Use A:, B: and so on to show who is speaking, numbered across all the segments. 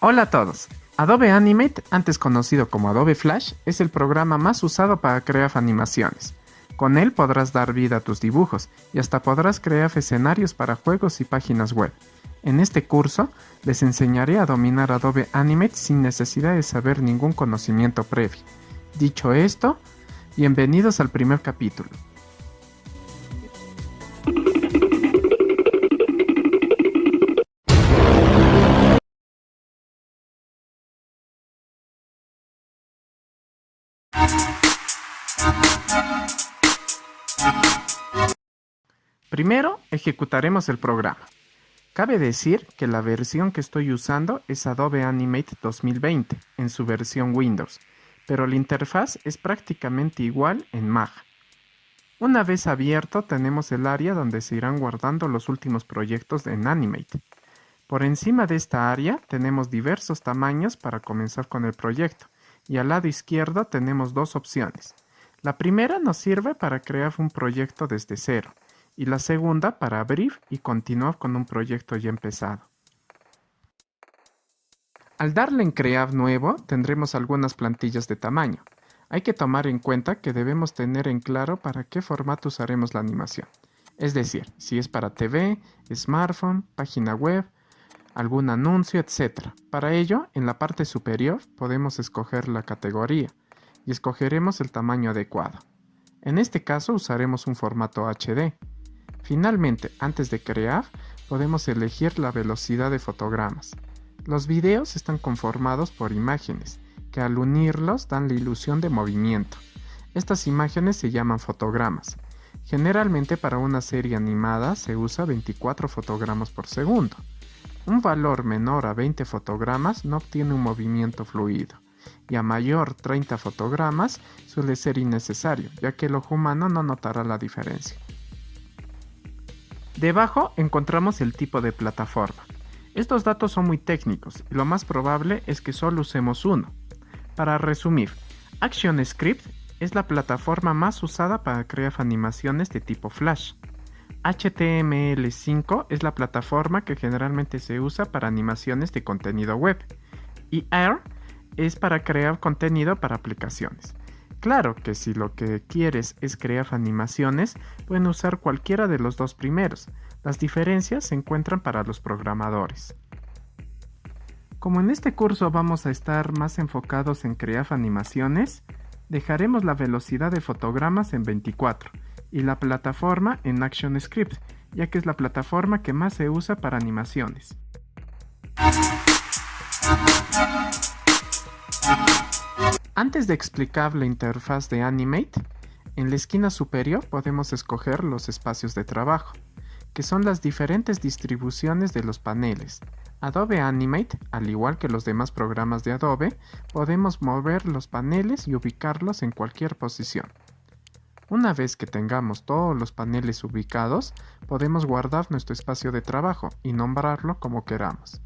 A: Hola a todos. Adobe Animate, antes conocido como Adobe Flash, es el programa más usado para crear animaciones. Con él podrás dar vida a tus dibujos y hasta podrás crear escenarios para juegos y páginas web. En este curso les enseñaré a dominar Adobe Animate sin necesidad de saber ningún conocimiento previo. Dicho esto, bienvenidos al primer capítulo. Primero, ejecutaremos el programa. Cabe decir que la versión que estoy usando es Adobe Animate 2020 en su versión Windows, pero la interfaz es prácticamente igual en Mac. Una vez abierto, tenemos el área donde se irán guardando los últimos proyectos en Animate. Por encima de esta área tenemos diversos tamaños para comenzar con el proyecto, y al lado izquierdo tenemos dos opciones. La primera nos sirve para crear un proyecto desde cero, y la segunda para abrir y continuar con un proyecto ya empezado. Al darle en Crear Nuevo, tendremos algunas plantillas de tamaño. Hay que tomar en cuenta que debemos tener en claro para qué formato usaremos la animación. Es decir, si es para TV, smartphone, página web, algún anuncio, etc. Para ello, en la parte superior podemos escoger la categoría y escogeremos el tamaño adecuado. En este caso usaremos un formato HD. Finalmente, antes de crear, podemos elegir la velocidad de fotogramas. Los videos están conformados por imágenes, que al unirlos dan la ilusión de movimiento. Estas imágenes se llaman fotogramas. Generalmente para una serie animada se usa 24 fotogramas por segundo. Un valor menor a 20 fotogramas no obtiene un movimiento fluido, y a mayor 30 fotogramas suele ser innecesario, ya que el ojo humano no notará la diferencia. Debajo encontramos el tipo de plataforma. Estos datos son muy técnicos y lo más probable es que solo usemos uno. Para resumir, ActionScript es la plataforma más usada para crear animaciones de tipo Flash. HTML5 es la plataforma que generalmente se usa para animaciones de contenido web. Y R es para crear contenido para aplicaciones. Claro que si lo que quieres es crear animaciones, pueden usar cualquiera de los dos primeros. Las diferencias se encuentran para los programadores. Como en este curso vamos a estar más enfocados en crear animaciones, dejaremos la velocidad de fotogramas en 24 y la plataforma en ActionScript, ya que es la plataforma que más se usa para animaciones. Antes de explicar la interfaz de Animate, en la esquina superior podemos escoger los espacios de trabajo, que son las diferentes distribuciones de los paneles. Adobe Animate, al igual que los demás programas de Adobe, podemos mover los paneles y ubicarlos en cualquier posición. Una vez que tengamos todos los paneles ubicados, podemos guardar nuestro espacio de trabajo y nombrarlo como queramos.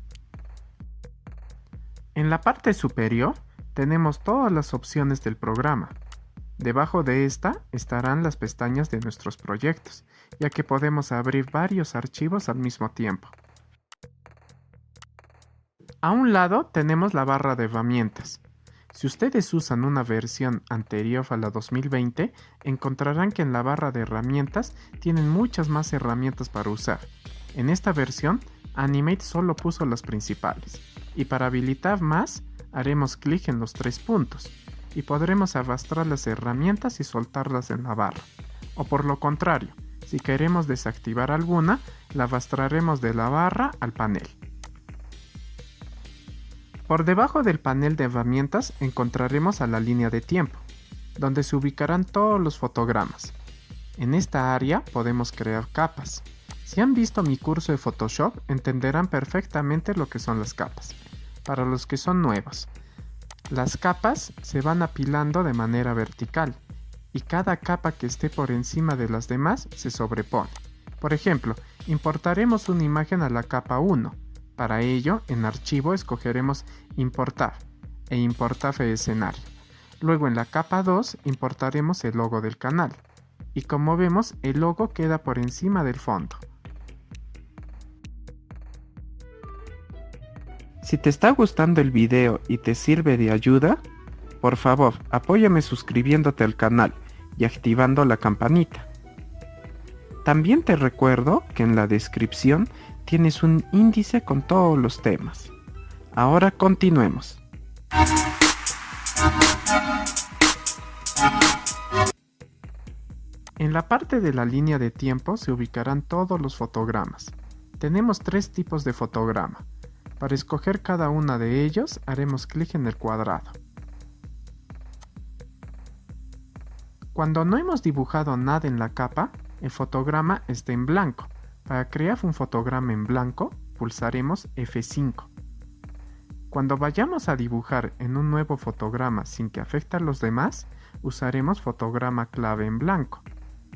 A: En la parte superior tenemos todas las opciones del programa. Debajo de esta estarán las pestañas de nuestros proyectos, ya que podemos abrir varios archivos al mismo tiempo. A un lado tenemos la barra de herramientas. Si ustedes usan una versión anterior a la 2020, encontrarán que en la barra de herramientas tienen muchas más herramientas para usar. En esta versión, Animate solo puso las principales, y para habilitar más, haremos clic en los tres puntos, y podremos arrastrar las herramientas y soltarlas en la barra. O por lo contrario, si queremos desactivar alguna, la arrastraremos de la barra al panel. Por debajo del panel de herramientas encontraremos a la línea de tiempo, donde se ubicarán todos los fotogramas. En esta área podemos crear capas. Si han visto mi curso de Photoshop, entenderán perfectamente lo que son las capas. Para los que son nuevos, las capas se van apilando de manera vertical, y cada capa que esté por encima de las demás se sobrepone. Por ejemplo, importaremos una imagen a la capa 1. Para ello, en Archivo escogeremos Importar e Importar escenario. Luego en la capa 2 importaremos el logo del canal. Y como vemos, el logo queda por encima del fondo. Si te está gustando el video y te sirve de ayuda, por favor, apóyame suscribiéndote al canal y activando la campanita. También te recuerdo que en la descripción tienes un índice con todos los temas. Ahora continuemos. En la parte de la línea de tiempo se ubicarán todos los fotogramas. Tenemos 3 tipos de fotograma. Para escoger cada uno de ellos, haremos clic en el cuadrado. Cuando no hemos dibujado nada en la capa, el fotograma está en blanco. Para crear un fotograma en blanco, pulsaremos F5. Cuando vayamos a dibujar en un nuevo fotograma sin que afecte a los demás, usaremos fotograma clave en blanco.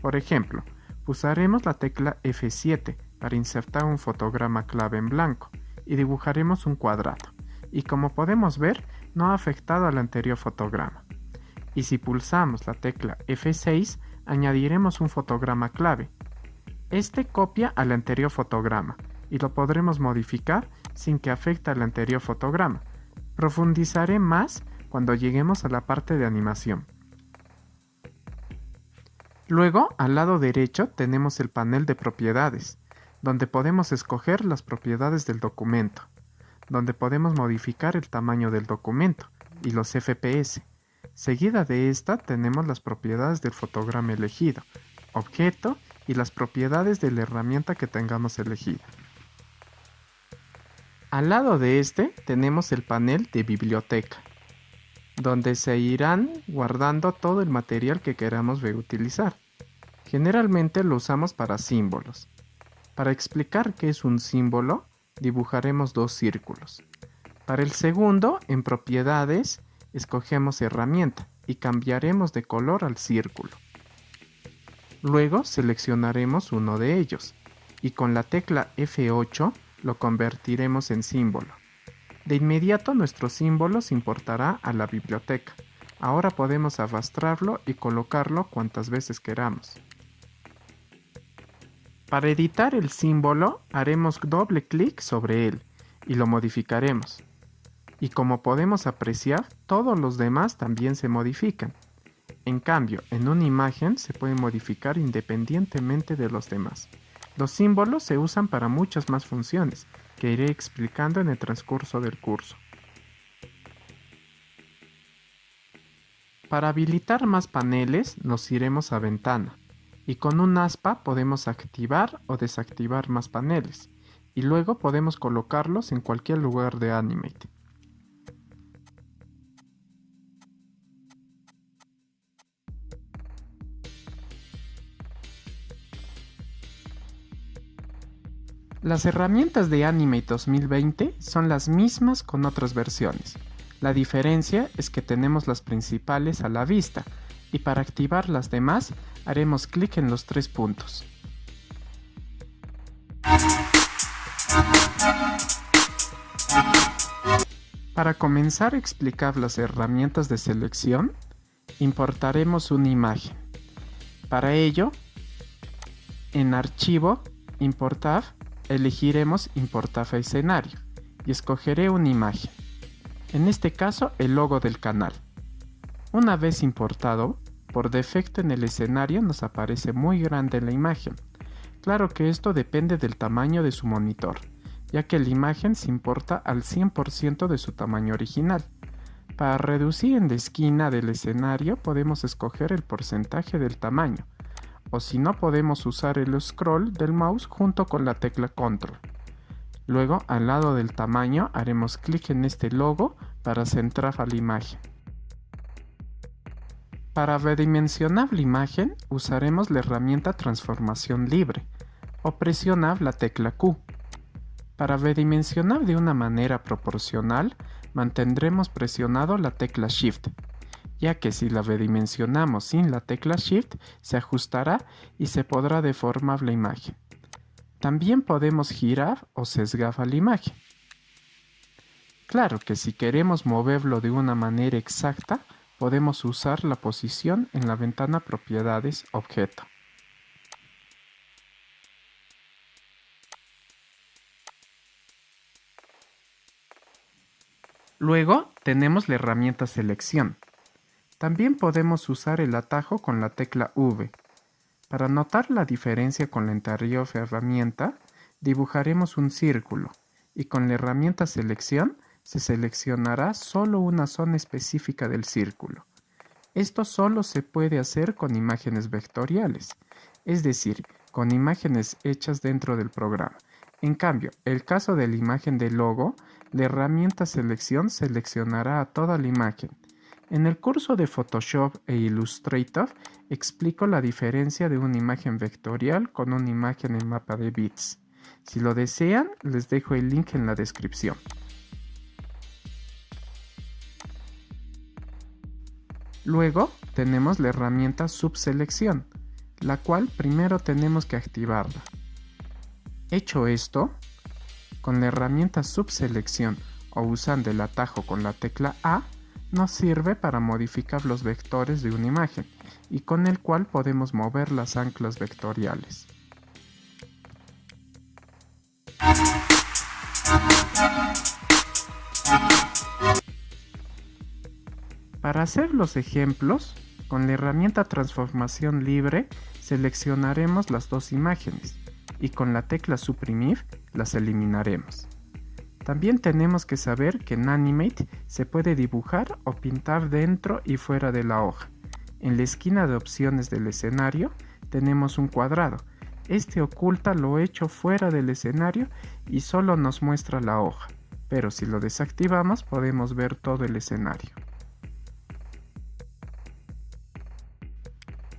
A: Por ejemplo, pulsaremos la tecla F7 para insertar un fotograma clave en blanco y dibujaremos un cuadrado. Y como podemos ver, no ha afectado al anterior fotograma. Y si pulsamos la tecla F6, añadiremos un fotograma clave. Este copia al anterior fotograma y lo podremos modificar sin que afecte al anterior fotograma. Profundizaré más cuando lleguemos a la parte de animación. Luego, al lado derecho tenemos el panel de propiedades, donde podemos escoger las propiedades del documento, donde podemos modificar el tamaño del documento y los FPS. Seguida de esta tenemos las propiedades del fotograma elegido, objeto y las propiedades de la herramienta que tengamos elegida. Al lado de este tenemos el panel de biblioteca, donde se irán guardando todo el material que queramos reutilizar. Generalmente lo usamos para símbolos. Para explicar qué es un símbolo, dibujaremos 2 círculos. Para el segundo, en propiedades, escogemos herramienta y cambiaremos de color al círculo. Luego seleccionaremos uno de ellos y con la tecla F8 lo convertiremos en símbolo. De inmediato nuestro símbolo se importará a la biblioteca. Ahora podemos arrastrarlo y colocarlo cuantas veces queramos. Para editar el símbolo haremos doble clic sobre él y lo modificaremos. Y como podemos apreciar, todos los demás también se modifican. En cambio, en una imagen se puede modificar independientemente de los demás. Los símbolos se usan para muchas más funciones, que iré explicando en el transcurso del curso. Para habilitar más paneles, nos iremos a Ventana, y con un aspa podemos activar o desactivar más paneles, y luego podemos colocarlos en cualquier lugar de Animate. Las herramientas de Animate 2020 son las mismas con otras versiones. La diferencia es que tenemos las principales a la vista y para activar las demás haremos clic en los 3 puntos. Para comenzar a explicar las herramientas de selección, importaremos una imagen. Para ello, en Archivo, Importar, elegiremos Importar a escenario y escogeré una imagen. En este caso, el logo del canal. Una vez importado, por defecto en el escenario nos aparece muy grande la imagen. Claro que esto depende del tamaño de su monitor, ya que la imagen se importa al 100% de su tamaño original. Para reducir en la esquina del escenario podemos escoger el porcentaje del tamaño, o si no podemos usar el scroll del mouse junto con la tecla Control. Luego, al lado del tamaño, haremos clic en este logo para centrar a la imagen. Para redimensionar la imagen, usaremos la herramienta Transformación Libre o presionar la tecla Q. Para redimensionar de una manera proporcional, mantendremos presionado la tecla Shift, ya que si la redimensionamos sin la tecla Shift, se ajustará y se podrá deformar la imagen. También podemos girar o sesgar a la imagen. Claro que si queremos moverlo de una manera exacta, podemos usar la posición en la ventana Propiedades Objeto. Luego tenemos la herramienta selección. También podemos usar el atajo con la tecla V. Para notar la diferencia con la anterior herramienta, dibujaremos un círculo y con la herramienta selección se seleccionará solo una zona específica del círculo. Esto solo se puede hacer con imágenes vectoriales, es decir, con imágenes hechas dentro del programa. En cambio, el caso de la imagen de logo, la herramienta selección seleccionará a toda la imagen. En el curso de Photoshop e Illustrator explico la diferencia de una imagen vectorial con una imagen en mapa de bits. Si lo desean, les dejo el link en la descripción. Luego tenemos la herramienta subselección, la cual primero tenemos que activarla. Hecho esto, con la herramienta subselección o usando el atajo con la tecla A, nos sirve para modificar los vectores de una imagen y con el cual podemos mover las anclas vectoriales. Para hacer los ejemplos, con la herramienta transformación libre seleccionaremos las dos imágenes y con la tecla suprimir las eliminaremos. También tenemos que saber que en Animate se puede dibujar o pintar dentro y fuera de la hoja. En la esquina de opciones del escenario tenemos un cuadrado. Este oculta lo hecho fuera del escenario y solo nos muestra la hoja, pero si lo desactivamos podemos ver todo el escenario.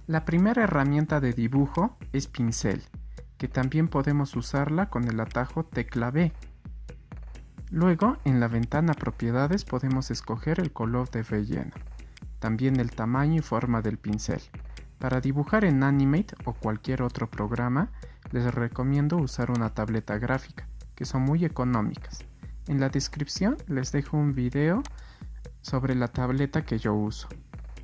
A: La primera herramienta de dibujo es pincel, que también podemos usarla con el atajo tecla B. Luego, en la ventana Propiedades podemos escoger el color de relleno, también el tamaño y forma del pincel. Para dibujar en Animate o cualquier otro programa, les recomiendo usar una tableta gráfica, que son muy económicas. En la descripción les dejo un video sobre la tableta que yo uso.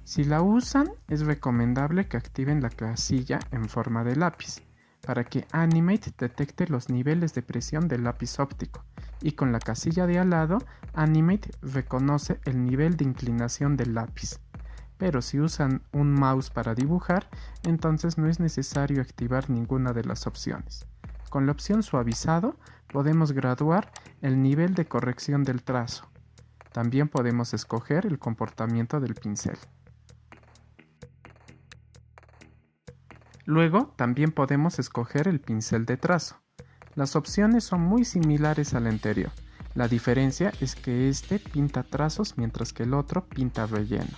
A: Si la usan, es recomendable que activen la casilla en forma de lápiz, para que Animate detecte los niveles de presión del lápiz óptico, y con la casilla de al lado, Animate reconoce el nivel de inclinación del lápiz. Pero si usan un mouse para dibujar, entonces no es necesario activar ninguna de las opciones. Con la opción suavizado, podemos graduar el nivel de corrección del trazo. También podemos escoger el comportamiento del pincel. Luego también podemos escoger el pincel de trazo. Las opciones son muy similares al anterior. La diferencia es que este pinta trazos mientras que el otro pinta relleno.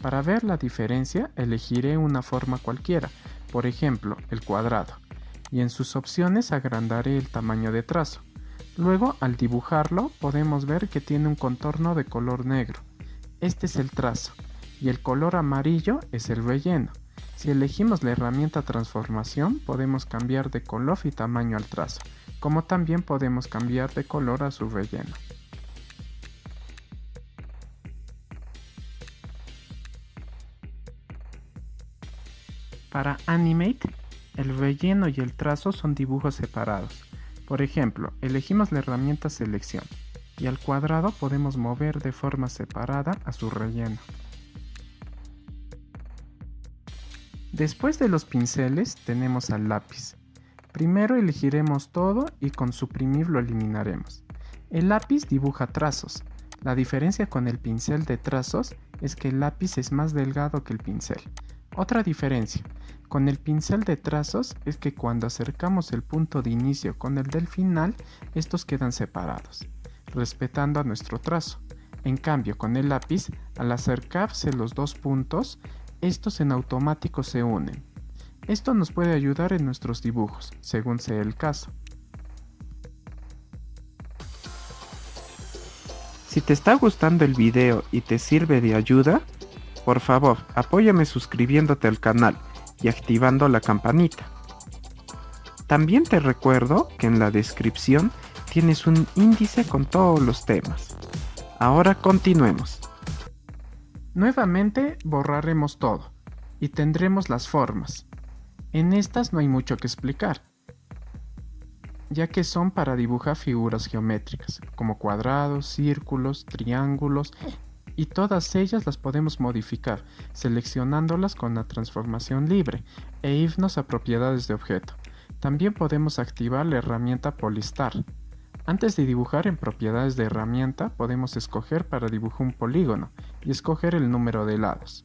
A: Para ver la diferencia elegiré una forma cualquiera, por ejemplo el cuadrado, y en sus opciones agrandaré el tamaño de trazo. Luego al dibujarlo podemos ver que tiene un contorno de color negro. Este es el trazo y el color amarillo es el relleno. Si elegimos la herramienta transformación, podemos cambiar de color y tamaño al trazo, como también podemos cambiar de color a su relleno. Para Animate, el relleno y el trazo son dibujos separados. Por ejemplo, elegimos la herramienta selección y al cuadrado podemos mover de forma separada a su relleno. Después de los pinceles tenemos al lápiz. Primero elegiremos todo y con suprimir lo eliminaremos. El lápiz dibuja trazos. La diferencia con el pincel de trazos es que el lápiz es más delgado que el pincel. Otra diferencia con el pincel de trazos es que cuando acercamos el punto de inicio con el del final, estos quedan separados, respetando a nuestro trazo. En cambio, con el lápiz, al acercarse los dos puntos, estos en automático se unen. Esto nos puede ayudar en nuestros dibujos, según sea el caso. Si te está gustando el video y te sirve de ayuda, por favor, apóyame suscribiéndote al canal y activando la campanita. También te recuerdo que en la descripción tienes un índice con todos los temas. Ahora continuemos. Nuevamente borraremos todo y tendremos las formas. En estas no hay mucho que explicar. ya que son para dibujar figuras geométricas, como cuadrados, círculos, triángulos, y todas ellas las podemos modificar, seleccionándolas con la transformación libre, e irnos a propiedades de objeto. También podemos activar la herramienta Polystar. Antes de dibujar en propiedades de herramienta, podemos escoger para dibujar un polígono y escoger el número de lados.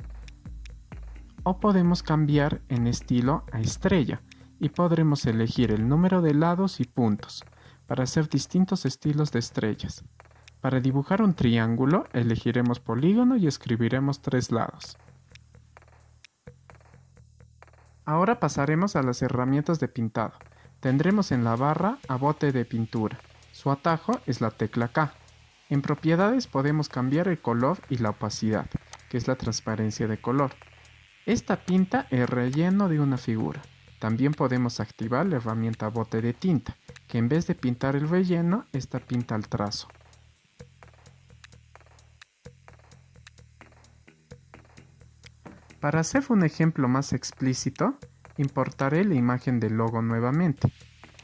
A: O podemos cambiar en estilo a estrella y podremos elegir el número de lados y puntos para hacer distintos estilos de estrellas. Para dibujar un triángulo, elegiremos polígono y escribiremos 3 lados. Ahora pasaremos a las herramientas de pintado. Tendremos en la barra a bote de pintura. Su atajo es la tecla K. En propiedades podemos cambiar el color y la opacidad, que es la transparencia de color. Esta pinta el relleno de una figura. También podemos activar la herramienta bote de tinta, que en vez de pintar el relleno, esta pinta el trazo. Para hacer un ejemplo más explícito, importaré la imagen del logo nuevamente.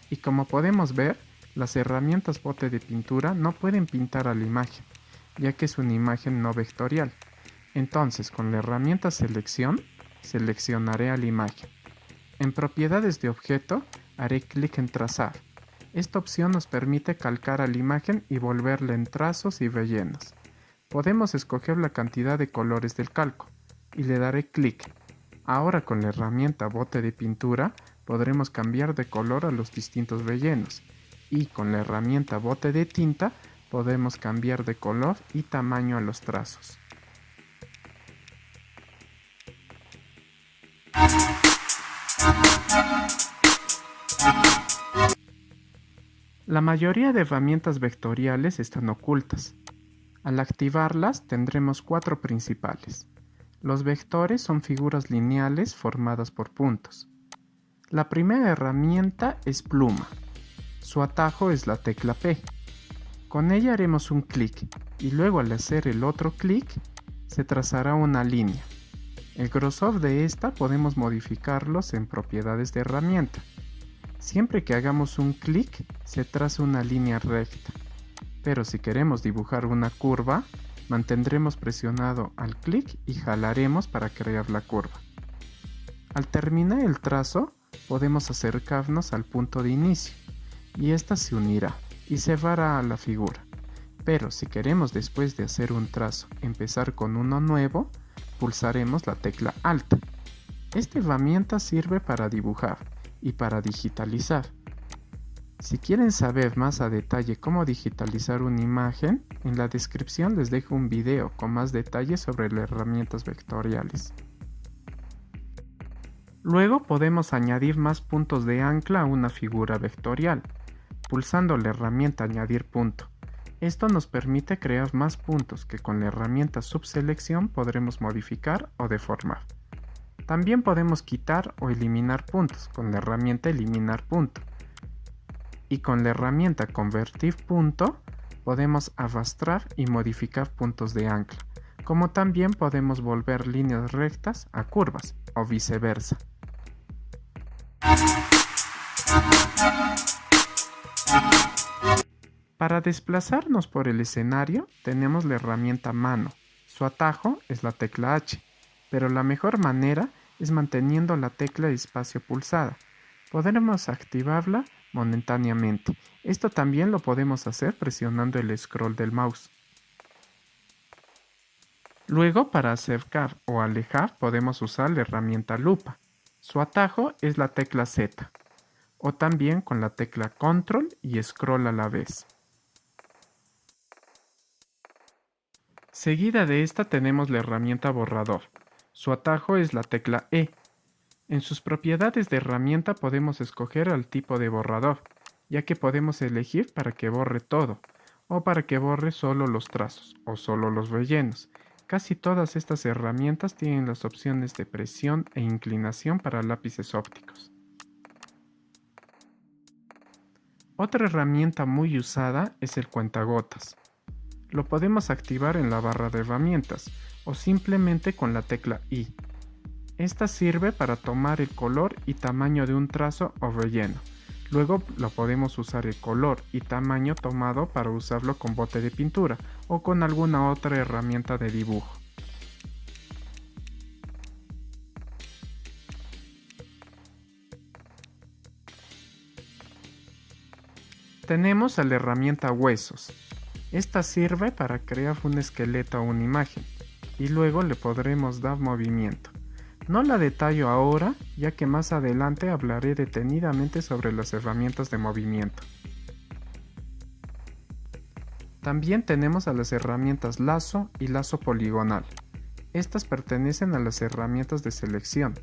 A: Y como podemos ver, las herramientas bote de pintura no pueden pintar a la imagen, ya que es una imagen no vectorial. Entonces, con la herramienta selección, seleccionaré a la imagen. En propiedades de objeto, haré clic en trazar. Esta opción nos permite calcar a la imagen y volverla en trazos y rellenos. Podemos escoger la cantidad de colores del calco y le daré clic. Ahora con la herramienta bote de pintura podremos cambiar de color a los distintos rellenos y con la herramienta bote de tinta podemos cambiar de color y tamaño a los trazos. La mayoría de herramientas vectoriales están ocultas. Al activarlas tendremos 4 principales. Los vectores son figuras lineales formadas por puntos. La primera herramienta es pluma. Su atajo es la tecla P. Con ella haremos un clic y luego al hacer el otro clic se trazará una línea. El grosor de esta podemos modificarlos en propiedades de herramienta. Siempre que hagamos un clic se traza una línea recta, pero si queremos dibujar una curva, mantendremos presionado al clic y jalaremos para crear la curva. Al terminar el trazo, podemos acercarnos al punto de inicio y ésta se unirá y cerrará a la figura. Pero si queremos después de hacer un trazo empezar con uno nuevo, pulsaremos la tecla Alt. Esta herramienta sirve para dibujar y para digitalizar. Si quieren saber más a detalle cómo digitalizar una imagen, en la descripción les dejo un video con más detalles sobre las herramientas vectoriales. Luego podemos añadir más puntos de ancla a una figura vectorial, pulsando la herramienta Añadir punto. Esto nos permite crear más puntos que con la herramienta Subselección podremos modificar o deformar. También podemos quitar o eliminar puntos con la herramienta Eliminar punto. Y con la herramienta Convertir punto podemos arrastrar y modificar puntos de ancla, como también podemos volver líneas rectas a curvas o viceversa. Para desplazarnos por el escenario tenemos la herramienta Mano. Su atajo es la tecla H, pero la mejor manera es manteniendo la tecla de espacio pulsada. Podremos activarla momentáneamente. Esto también lo podemos hacer presionando el scroll del mouse. Luego, para acercar o alejar podemos usar la herramienta lupa. Su atajo es la tecla Z, o también con la tecla Control y Scroll a la vez. Seguida de esta tenemos la herramienta borrador. Su atajo es la tecla E. En sus propiedades de herramienta podemos escoger el tipo de borrador, ya que podemos elegir para que borre todo, o para que borre solo los trazos, o solo los rellenos. Casi todas estas herramientas tienen las opciones de presión e inclinación para lápices ópticos. Otra herramienta muy usada es el cuentagotas. Lo podemos activar en la barra de herramientas o simplemente con la tecla I. Esta sirve para tomar el color y tamaño de un trazo o relleno. Luego lo podemos usar el color y tamaño tomado para usarlo con bote de pintura o con alguna otra herramienta de dibujo. Tenemos a la herramienta huesos. Esta sirve para crear un esqueleto o una imagen y luego le podremos dar movimiento. No la detallo ahora, ya que más adelante hablaré detenidamente sobre las herramientas de movimiento. También tenemos a las herramientas lazo y lazo poligonal. Estas pertenecen a las herramientas de selección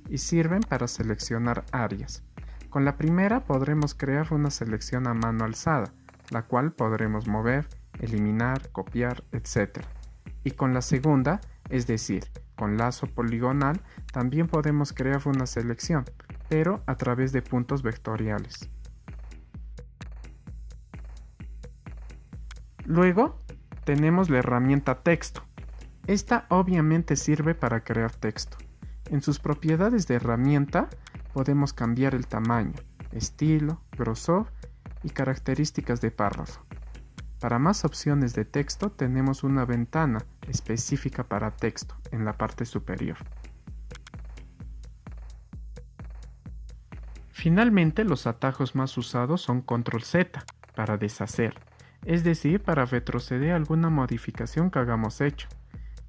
A: y sirven para seleccionar áreas. Con la primera podremos crear una selección a mano alzada, la cual podremos mover, eliminar, copiar, etc. Y con la segunda, es decir, con lazo poligonal, también podemos crear una selección, pero a través de puntos vectoriales. Luego, tenemos la herramienta texto. Esta obviamente sirve para crear texto. En sus propiedades de herramienta, podemos cambiar el tamaño, estilo, grosor y características de párrafo. Para más opciones de texto tenemos una ventana específica para texto en la parte superior. Finalmente, los atajos más usados son Control Z para deshacer, es decir, para retroceder alguna modificación que hagamos hecho.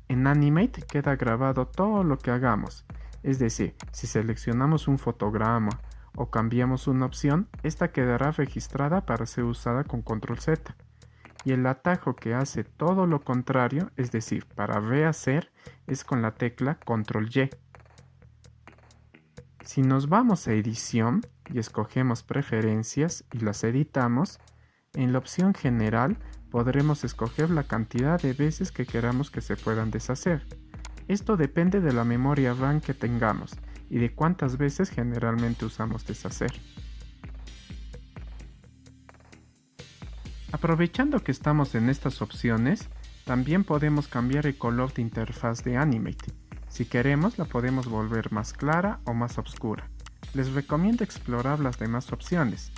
A: En Animate queda grabado todo lo que hagamos, es decir, si seleccionamos un fotograma o cambiamos una opción, esta quedará registrada para ser usada con Control Z. Y el atajo que hace todo lo contrario, es decir, para rehacer, es con la tecla Control Y. Si nos vamos a edición y escogemos preferencias y las editamos, en la opción general podremos escoger la cantidad de veces que queramos que se puedan deshacer. Esto depende de la memoria RAM que tengamos y de cuántas veces generalmente usamos deshacer. Aprovechando que estamos en estas opciones, también podemos cambiar el color de interfaz de Animate. Si queremos, la podemos volver más clara o más oscura. Les recomiendo explorar las demás opciones,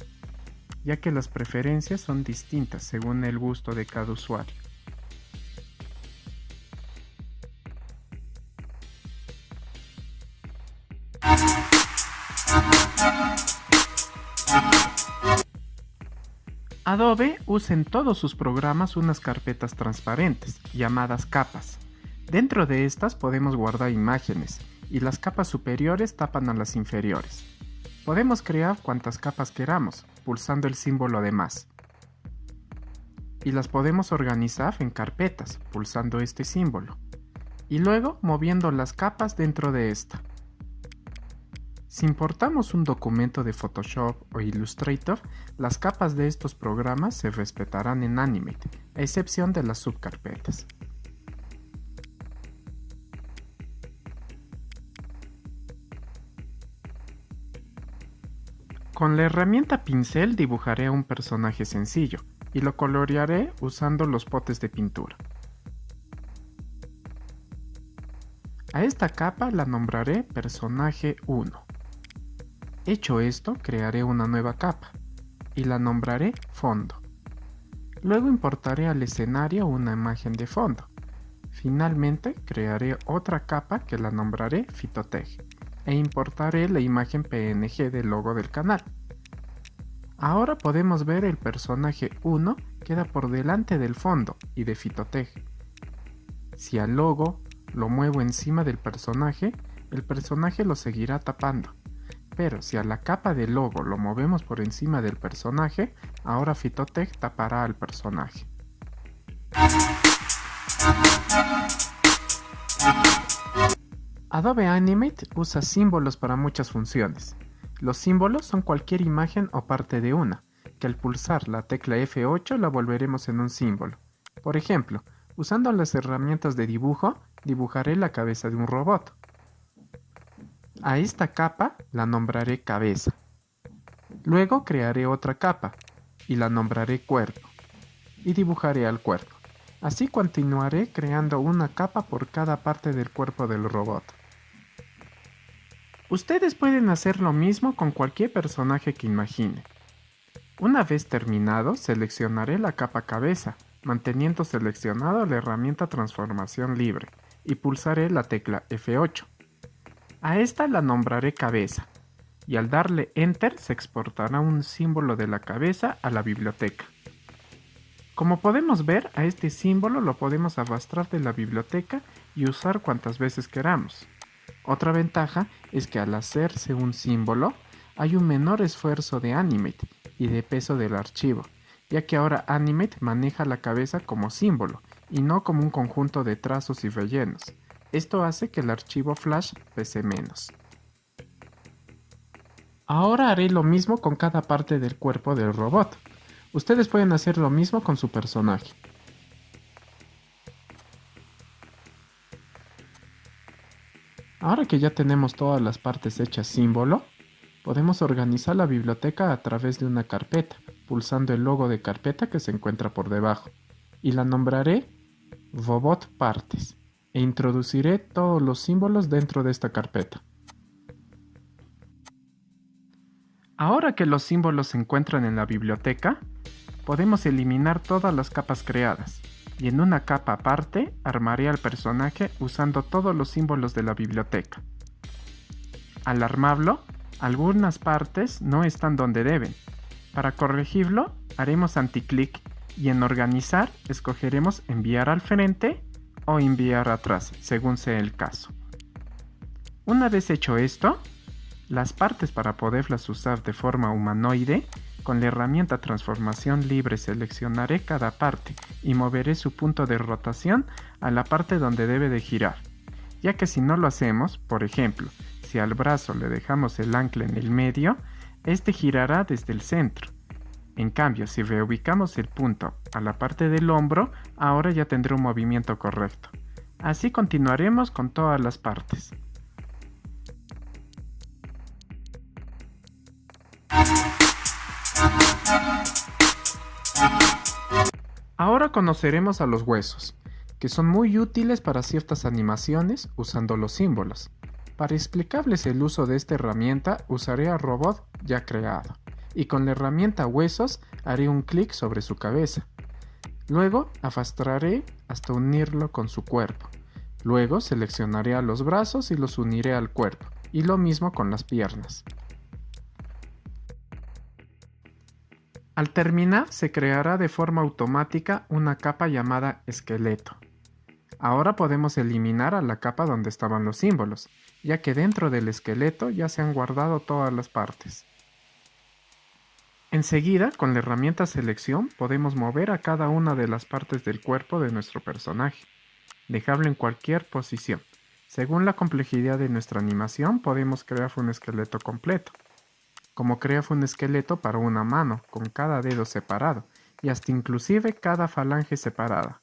A: ya que las preferencias son distintas según el gusto de cada usuario. Adobe usa en todos sus programas unas carpetas transparentes, llamadas capas. Dentro de estas podemos guardar imágenes, y las capas superiores tapan a las inferiores. Podemos crear cuantas capas queramos, pulsando el símbolo de más. Y las podemos organizar en carpetas, pulsando este símbolo. Y luego moviendo las capas dentro de esta. Si importamos un documento de Photoshop o Illustrator, las capas de estos programas se respetarán en Animate, a excepción de las subcarpetas. Con la herramienta pincel dibujaré a un personaje sencillo y lo colorearé usando los potes de pintura. A esta capa la nombraré personaje 1. Hecho esto, crearé una nueva capa y la nombraré fondo. Luego importaré al escenario una imagen de fondo. Finalmente, crearé otra capa que la nombraré Phototag e importaré la imagen PNG del logo del canal. Ahora podemos ver el personaje 1 queda por delante del fondo y de Phototag. Si al logo lo muevo encima del personaje, el personaje lo seguirá tapando. Pero si a la capa del logo lo movemos por encima del personaje, ahora Phototag tapará al personaje. Adobe Animate usa símbolos para muchas funciones. Los símbolos son cualquier imagen o parte de una, que al pulsar la tecla F8 la volveremos en un símbolo. Por ejemplo, usando las herramientas de dibujo, dibujaré la cabeza de un robot. A esta capa la nombraré cabeza. Luego crearé otra capa y la nombraré cuerpo. Y dibujaré al cuerpo. Así continuaré creando una capa por cada parte del cuerpo del robot. Ustedes pueden hacer lo mismo con cualquier personaje que imaginen. Una vez terminado, seleccionaré la capa cabeza, manteniendo seleccionado la herramienta transformación libre, y pulsaré la tecla F8. A esta la nombraré cabeza, y al darle Enter se exportará un símbolo de la cabeza a la biblioteca. Como podemos ver, a este símbolo lo podemos arrastrar de la biblioteca y usar cuantas veces queramos. Otra ventaja es que al hacerse un símbolo, hay un menor esfuerzo de Animate y de peso del archivo, ya que ahora Animate maneja la cabeza como símbolo y no como un conjunto de trazos y rellenos. Esto hace que el archivo Flash pese menos. Ahora haré lo mismo con cada parte del cuerpo del robot. Ustedes pueden hacer lo mismo con su personaje. Ahora que ya tenemos todas las partes hechas símbolo, podemos organizar la biblioteca a través de una carpeta, pulsando el logo de carpeta que se encuentra por debajo, y la nombraré Robot Partes, e introduciré todos los símbolos dentro de esta carpeta. Ahora que los símbolos se encuentran en la biblioteca, podemos eliminar todas las capas creadas, y en una capa aparte armaré al personaje usando todos los símbolos de la biblioteca. Al armarlo, algunas partes no están donde deben. Para corregirlo, haremos anticlic y en organizar escogeremos enviar al frente o enviar atrás, según sea el caso. Una vez hecho esto, las partes para poderlas usar de forma humanoide, con la herramienta transformación libre seleccionaré cada parte y moveré su punto de rotación a la parte donde debe de girar, ya que si no lo hacemos, por ejemplo, si al brazo le dejamos el ancla en el medio, este girará desde el centro. En cambio, si reubicamos el punto a la parte del hombro, ahora ya tendrá un movimiento correcto. Así continuaremos con todas las partes. Ahora conoceremos a los huesos, que son muy útiles para ciertas animaciones usando los símbolos. Para explicarles el uso de esta herramienta usaré al robot ya creado, y con la herramienta huesos haré un clic sobre su cabeza. Luego arrastraré hasta unirlo con su cuerpo. Luego seleccionaré a los brazos y los uniré al cuerpo, y lo mismo con las piernas. Al terminar, se creará de forma automática una capa llamada esqueleto. Ahora podemos eliminar a la capa donde estaban los símbolos, ya que dentro del esqueleto ya se han guardado todas las partes. Enseguida, con la herramienta selección, podemos mover a cada una de las partes del cuerpo de nuestro personaje, dejarlo en cualquier posición. Según la complejidad de nuestra animación, podemos crear un esqueleto completo, como crear un esqueleto para una mano, con cada dedo separado, y hasta inclusive cada falange separada.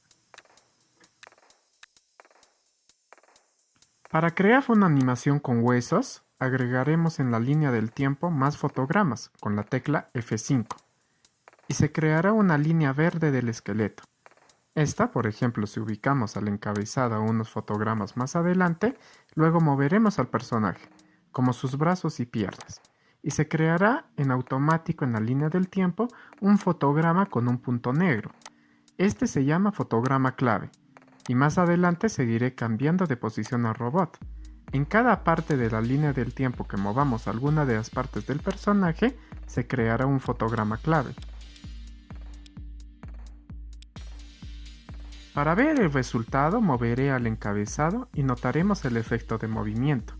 A: Para crear una animación con huesos, agregaremos en la línea del tiempo más fotogramas, con la tecla F5, y se creará una línea verde del esqueleto. Esta, por ejemplo, si ubicamos al encabezado unos fotogramas más adelante, luego moveremos al personaje, como sus brazos y piernas, y se creará en automático en la línea del tiempo un fotograma con un punto negro. Este se llama fotograma clave, y más adelante seguiré cambiando de posición al robot. En cada parte de la línea del tiempo que movamos alguna de las partes del personaje, se creará un fotograma clave. Para ver el resultado, moveré al encabezado y notaremos el efecto de movimiento.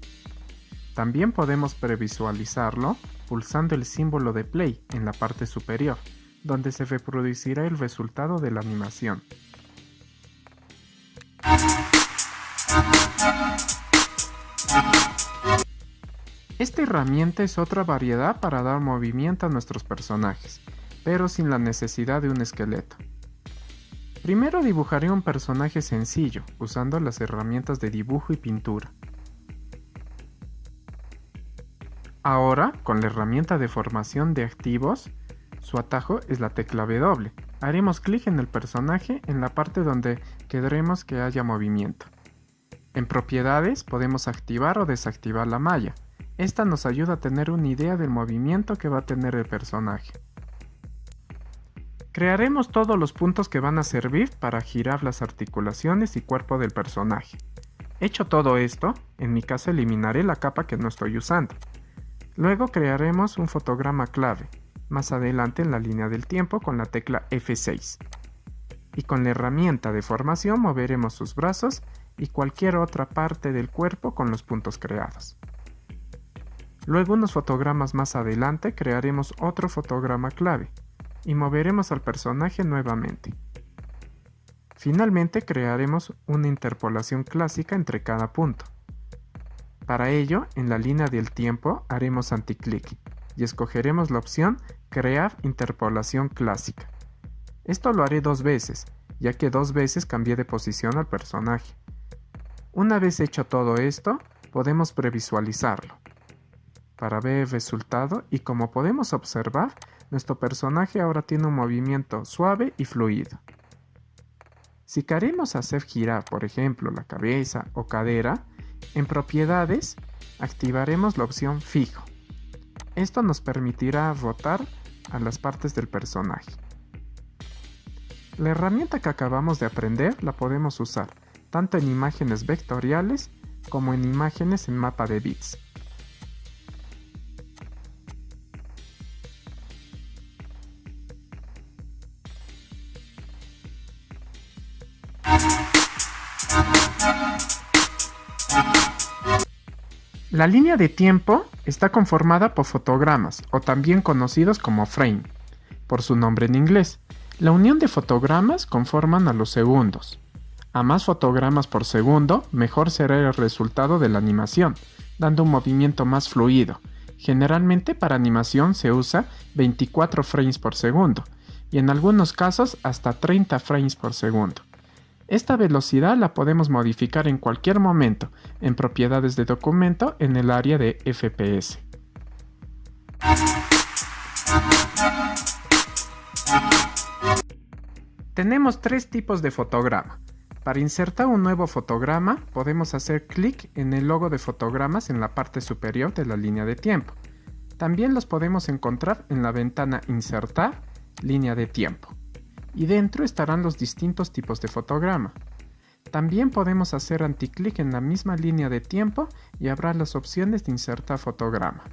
A: También podemos previsualizarlo pulsando el símbolo de play en la parte superior, donde se reproducirá el resultado de la animación. Esta herramienta es otra variedad para dar movimiento a nuestros personajes, pero sin la necesidad de un esqueleto. Primero dibujaré un personaje sencillo, usando las herramientas de dibujo y pintura. Ahora, con la herramienta de formación de activos, su atajo es la tecla W. Haremos clic en el personaje en la parte donde queremos que haya movimiento. En propiedades podemos activar o desactivar la malla, Esta nos ayuda a tener una idea del movimiento que va a tener el personaje. Crearemos todos los puntos que van a servir para girar las articulaciones y cuerpo del personaje. Hecho todo esto, en mi caso eliminaré la capa que no estoy usando. Luego crearemos un fotograma clave, más adelante en la línea del tiempo con la tecla F6. Y con la herramienta de formación moveremos sus brazos y cualquier otra parte del cuerpo con los puntos creados. Luego unos fotogramas más adelante crearemos otro fotograma clave y moveremos al personaje nuevamente. Finalmente crearemos una interpolación clásica entre cada punto. Para ello, en la línea del tiempo haremos anticlic y escogeremos la opción Crear interpolación clásica. Esto lo haré 2 veces, ya que 2 veces cambié de posición al personaje. Una vez hecho todo esto, podemos previsualizarlo para ver el resultado y como podemos observar, nuestro personaje ahora tiene un movimiento suave y fluido. Si queremos hacer girar, por ejemplo, la cabeza o cadera, en propiedades activaremos la opción fijo. Esto nos permitirá rotar a las partes del personaje. La herramienta que acabamos de aprender la podemos usar tanto en imágenes vectoriales como en imágenes en mapa de bits. La línea de tiempo está conformada por fotogramas, o también conocidos como frame, por su nombre en inglés. La unión de fotogramas conforman a los segundos. A más fotogramas por segundo, mejor será el resultado de la animación, dando un movimiento más fluido. Generalmente para animación se usa 24 frames por segundo, y en algunos casos hasta 30 frames por segundo. Esta velocidad la podemos modificar en cualquier momento, en propiedades de documento en el área de FPS. Tenemos 3 tipos de fotograma. Para insertar un nuevo fotograma, podemos hacer clic en el logo de fotogramas en la parte superior de la línea de tiempo. También los podemos encontrar en la ventana Insertar, línea de tiempo. Y dentro estarán los distintos tipos de fotograma. También podemos hacer anticlic en la misma línea de tiempo y habrá las opciones de insertar fotograma.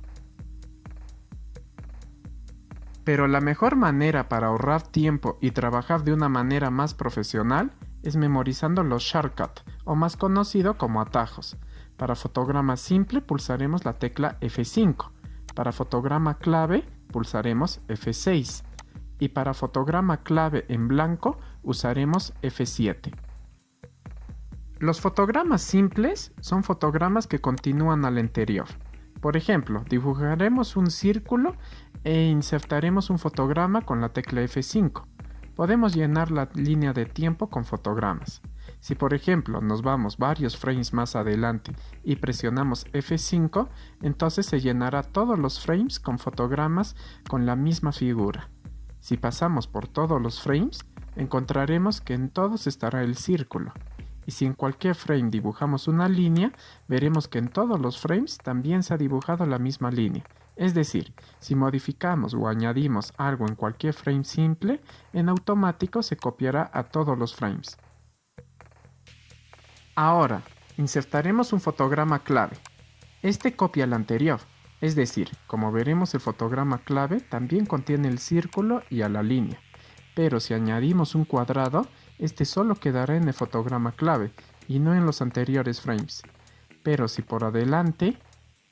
A: Pero la mejor manera para ahorrar tiempo y trabajar de una manera más profesional es memorizando los shortcuts, o más conocido como atajos. Para fotograma simple pulsaremos la tecla F5. Para fotograma clave pulsaremos F6. Y para fotograma clave en blanco usaremos F7. Los fotogramas simples son fotogramas que continúan al anterior. Por ejemplo, dibujaremos un círculo e insertaremos un fotograma con la tecla F5. Podemos llenar la línea de tiempo con fotogramas. Si por ejemplo nos vamos varios frames más adelante y presionamos F5, entonces se llenará todos los frames con fotogramas con la misma figura. Si pasamos por todos los frames, encontraremos que en todos estará el círculo. Y si en cualquier frame dibujamos una línea, veremos que en todos los frames también se ha dibujado la misma línea. Es decir, si modificamos o añadimos algo en cualquier frame simple, en automático se copiará a todos los frames. Ahora, insertaremos un fotograma clave. Este copia el anterior. Es decir, como veremos el fotograma clave también contiene el círculo y a la línea, pero si añadimos un cuadrado, este solo quedará en el fotograma clave y no en los anteriores frames. Pero si por adelante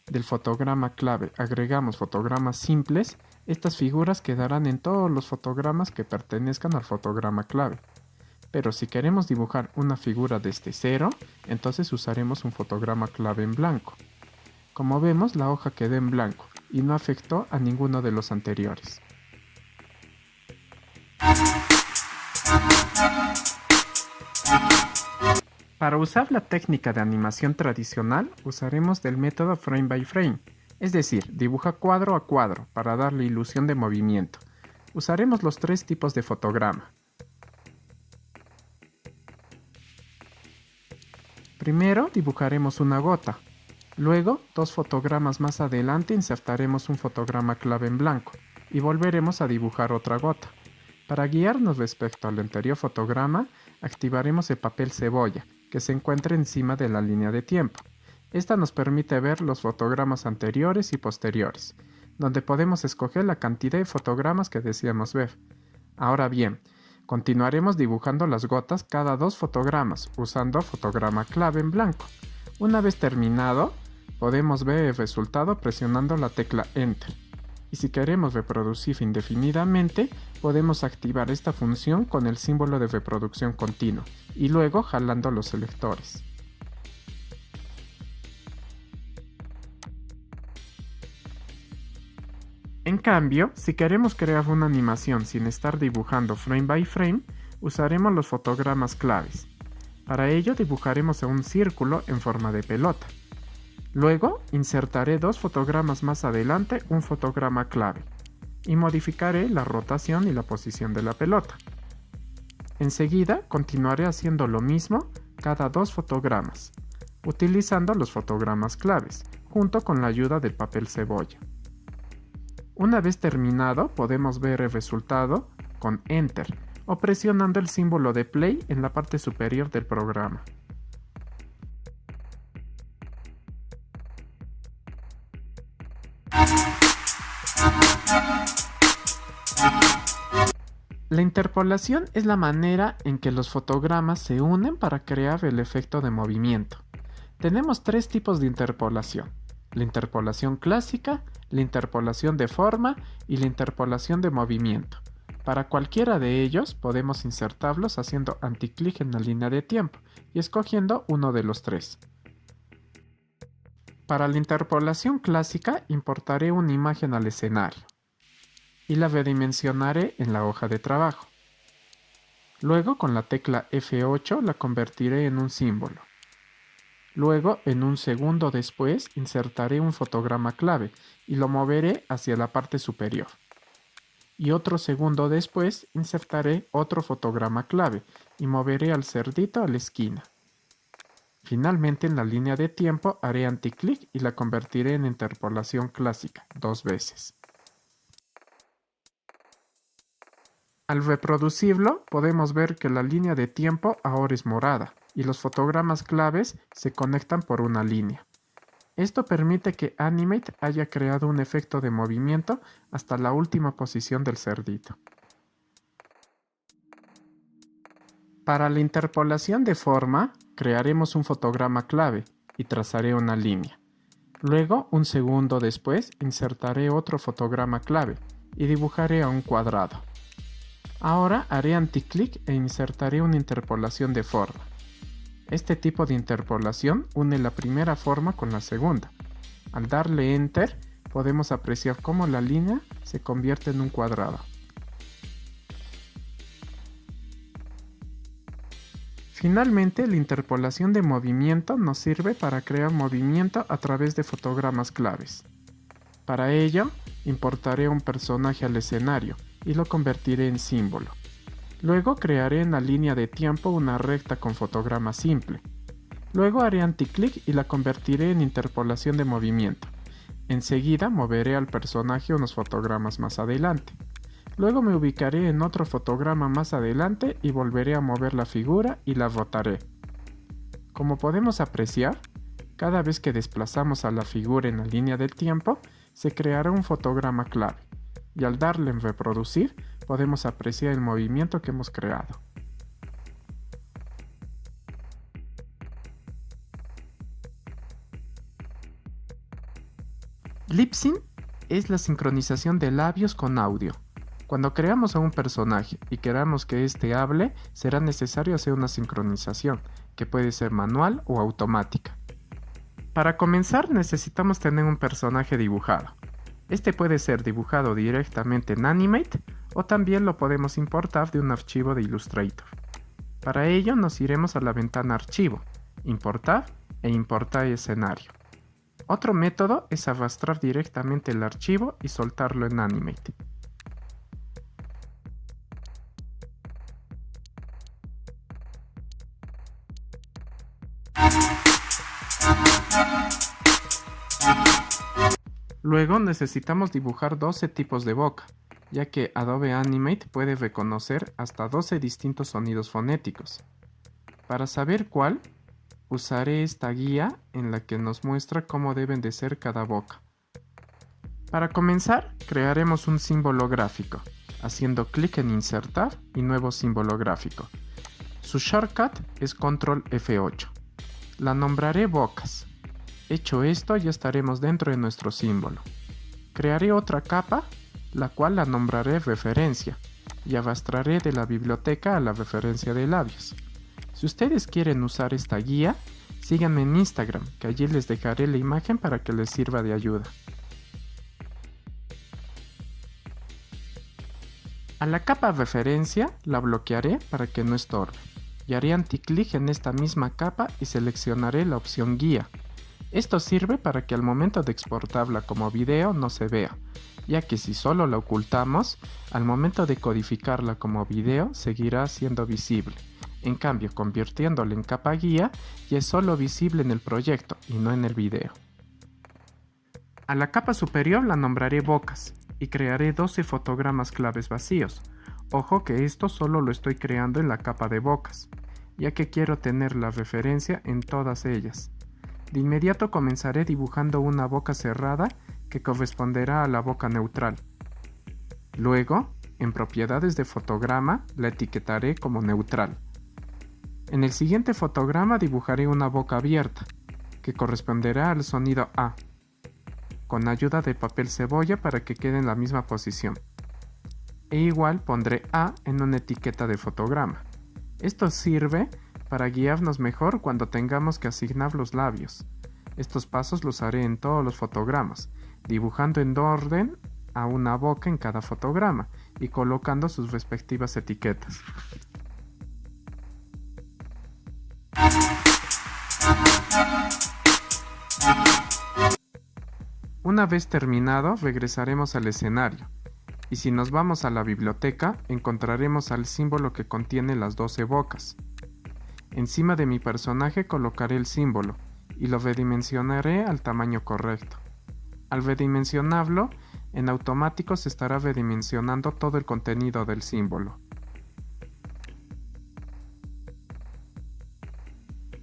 A: del fotograma clave agregamos fotogramas simples, estas figuras quedarán en todos los fotogramas que pertenezcan al fotograma clave. Pero si queremos dibujar una figura desde cero, entonces usaremos un fotograma clave en blanco. Como vemos, la hoja quedó en blanco y no afectó a ninguno de los anteriores. Para usar la técnica de animación tradicional, usaremos del método frame by frame, es decir, dibuja cuadro a cuadro para darle ilusión de movimiento. Usaremos los 3 tipos de fotograma. Primero dibujaremos una gota. Luego, 2 fotogramas más adelante insertaremos un fotograma clave en blanco y volveremos a dibujar otra gota. Para guiarnos respecto al anterior fotograma, activaremos el papel cebolla, que se encuentra encima de la línea de tiempo. Esta nos permite ver los fotogramas anteriores y posteriores, donde podemos escoger la cantidad de fotogramas que deseamos ver. Ahora bien, continuaremos dibujando las gotas cada 2 fotogramas, usando fotograma clave en blanco. Una vez terminado, podemos ver el resultado presionando la tecla Enter. Y si queremos reproducir indefinidamente, podemos activar esta función con el símbolo de reproducción continua y luego jalando los selectores. En cambio, si queremos crear una animación sin estar dibujando frame by frame, usaremos los fotogramas claves. Para ello dibujaremos un círculo en forma de pelota. Luego, insertaré 2 fotogramas más adelante un fotograma clave y modificaré la rotación y la posición de la pelota. Enseguida, continuaré haciendo lo mismo cada 2 fotogramas, utilizando los fotogramas claves, junto con la ayuda del papel cebolla. Una vez terminado, podemos ver el resultado con Enter o presionando el símbolo de Play en la parte superior del programa. La interpolación es la manera en que los fotogramas se unen para crear el efecto de movimiento. Tenemos 3 tipos de interpolación: la interpolación clásica, la interpolación de forma y la interpolación de movimiento. Para cualquiera de ellos podemos insertarlos haciendo anticlic en la línea de tiempo y escogiendo uno de los 3. Para la interpolación clásica importaré una imagen al escenario y la redimensionaré en la hoja de trabajo. Luego con la tecla F8 la convertiré en un símbolo. Luego, en un segundo después, insertaré un fotograma clave y lo moveré hacia la parte superior. Y otro segundo después, insertaré otro fotograma clave y moveré al cerdito a la esquina. Finalmente, en la línea de tiempo haré anticlic y la convertiré en interpolación clásica 2 veces. Al reproducirlo, podemos ver que la línea de tiempo ahora es morada y los fotogramas claves se conectan por una línea. Esto permite que Animate haya creado un efecto de movimiento hasta la última posición del cerdito. Para la interpolación de forma, crearemos un fotograma clave y trazaré una línea. Luego, un segundo después, insertaré otro fotograma clave y dibujaré a un cuadrado. Ahora haré anticlic e insertaré una interpolación de forma. Este tipo de interpolación une la primera forma con la segunda. Al darle Enter, podemos apreciar cómo la línea se convierte en un cuadrado. Finalmente, la interpolación de movimiento nos sirve para crear movimiento a través de fotogramas claves. Para ello, importaré un personaje al escenario y lo convertiré en símbolo. Luego crearé en la línea de tiempo una recta con fotograma simple. Luego haré anticlic y la convertiré en interpolación de movimiento. Enseguida moveré al personaje unos fotogramas más adelante. Luego me ubicaré en otro fotograma más adelante y volveré a mover la figura y la rotaré. Como podemos apreciar, cada vez que desplazamos a la figura en la línea del tiempo, se creará un fotograma clave. Y al darle en reproducir, podemos apreciar el movimiento que hemos creado. Lip Sync es la sincronización de labios con audio. Cuando creamos a un personaje y queramos que éste hable, será necesario hacer una sincronización, que puede ser manual o automática. Para comenzar, necesitamos tener un personaje dibujado. Este puede ser dibujado directamente en Animate o también lo podemos importar de un archivo de Illustrator. Para ello nos iremos a la ventana Archivo, Importar e Importar escenario. Otro método es arrastrar directamente el archivo y soltarlo en Animate. Luego necesitamos dibujar 12 tipos de boca, ya que Adobe Animate puede reconocer hasta 12 distintos sonidos fonéticos. Para saber cuál, usaré esta guía en la que nos muestra cómo deben de ser cada boca. Para comenzar, crearemos un símbolo gráfico, haciendo clic en Insertar y Nuevo símbolo gráfico. Su shortcut es Control F8. La nombraré Bocas. Hecho esto, ya estaremos dentro de nuestro símbolo. Crearé otra capa, la cual la nombraré Referencia, y arrastraré de la biblioteca a la referencia de labios. Si ustedes quieren usar esta guía, síganme en Instagram, que allí les dejaré la imagen para que les sirva de ayuda. A la capa referencia la bloquearé para que no estorbe, y haré anticlic en esta misma capa y seleccionaré la opción guía. Esto sirve para que al momento de exportarla como video no se vea, ya que si solo la ocultamos, al momento de codificarla como video seguirá siendo visible. En cambio, convirtiéndola en capa guía, ya es solo visible en el proyecto y no en el video. A la capa superior la nombraré Bocas y crearé 12 fotogramas claves vacíos. Ojo que esto solo lo estoy creando en la capa de bocas, ya que quiero tener la referencia en todas ellas. De inmediato comenzaré dibujando una boca cerrada que corresponderá a la boca neutral. Luego, en propiedades de fotograma, la etiquetaré como neutral. En el siguiente fotograma dibujaré una boca abierta, que corresponderá al sonido A, con ayuda de papel cebolla para que quede en la misma posición. E igual pondré A en una etiqueta de fotograma. Esto sirve para guiarnos mejor cuando tengamos que asignar los labios. Estos pasos los haré en todos los fotogramas, dibujando en orden a una boca en cada fotograma y colocando sus respectivas etiquetas. Una vez terminado, regresaremos al escenario, y si nos vamos a la biblioteca, encontraremos al símbolo que contiene las 12 bocas. Encima de mi personaje colocaré el símbolo, y lo redimensionaré al tamaño correcto. Al redimensionarlo, en automático se estará redimensionando todo el contenido del símbolo.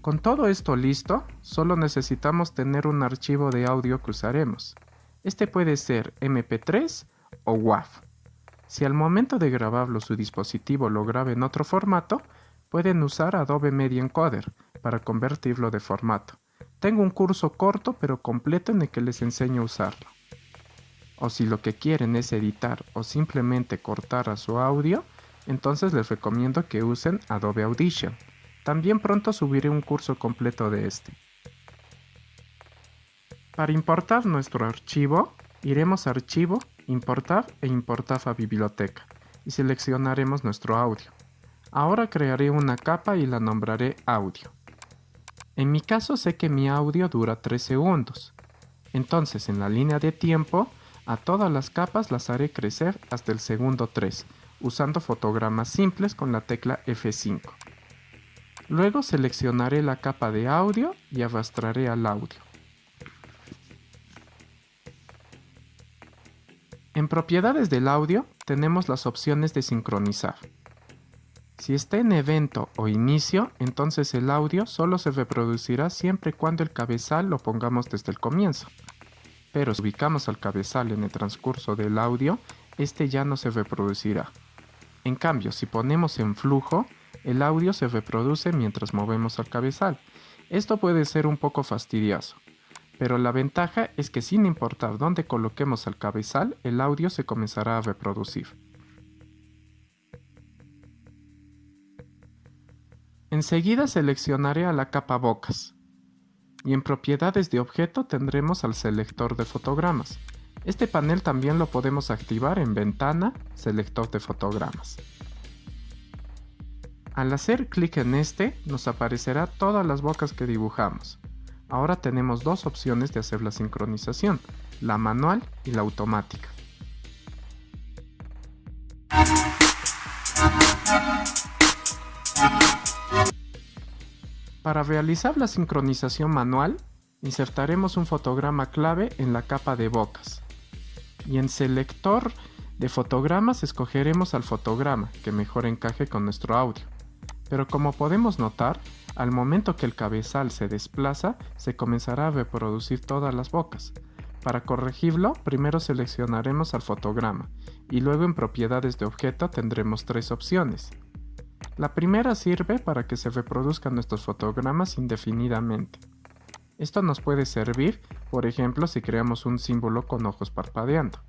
A: Con todo esto listo, solo necesitamos tener un archivo de audio que usaremos. Este puede ser MP3 o WAV. Si al momento de grabarlo su dispositivo lo graba en otro formato, pueden usar Adobe Media Encoder para convertirlo de formato. Tengo un curso corto pero completo en el que les enseño a usarlo. O si lo que quieren es editar o simplemente cortar a su audio, entonces les recomiendo que usen Adobe Audition. También pronto subiré un curso completo de este. Para importar nuestro archivo, iremos a Archivo, Importar e Importar a Biblioteca y seleccionaremos nuestro audio. Ahora crearé una capa y la nombraré Audio. En mi caso sé que mi audio dura 3 segundos. Entonces en la línea de tiempo, a todas las capas las haré crecer hasta el segundo 3, usando fotogramas simples con la tecla F5. Luego seleccionaré la capa de audio y arrastraré al audio. En propiedades del audio tenemos las opciones de sincronizar. Si está en evento o inicio, entonces el audio solo se reproducirá siempre y cuando el cabezal lo pongamos desde el comienzo. Pero si ubicamos al cabezal en el transcurso del audio, este ya no se reproducirá. En cambio, si ponemos en flujo, el audio se reproduce mientras movemos al cabezal. Esto puede ser un poco fastidioso, pero la ventaja es que sin importar dónde coloquemos el cabezal, el audio se comenzará a reproducir. Enseguida seleccionaré a la capa Bocas, y en propiedades de objeto tendremos al selector de fotogramas. Este panel también lo podemos activar en Ventana, Selector de fotogramas. Al hacer clic en este, nos aparecerá todas las bocas que dibujamos. Ahora tenemos dos opciones de hacer la sincronización, la manual y la automática. Para realizar la sincronización manual, Insertaremos un fotograma clave en la capa de bocas. Y en selector de fotogramas escogeremos al fotograma que mejor encaje con nuestro audio. Pero como podemos notar, al momento que el cabezal se desplaza, se comenzará a reproducir todas las bocas. Para corregirlo, primero seleccionaremos al fotograma y luego en propiedades de objeto tendremos 3 opciones. La primera sirve para que se reproduzcan nuestros fotogramas indefinidamente. Esto nos puede servir, por ejemplo, si creamos un símbolo con ojos parpadeando.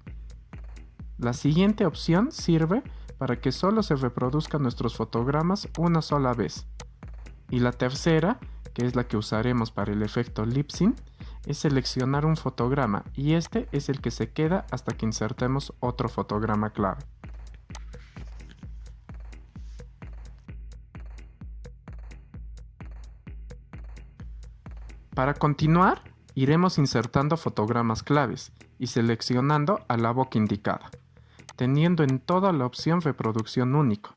A: La siguiente opción sirve para que solo se reproduzcan nuestros fotogramas una sola vez. Y la tercera, que es la que usaremos para el efecto lip sync, es seleccionar un fotograma y este es el que se queda hasta que insertemos otro fotograma clave. Para continuar, iremos insertando fotogramas claves y seleccionando a la boca indicada, teniendo en toda la opción reproducción único.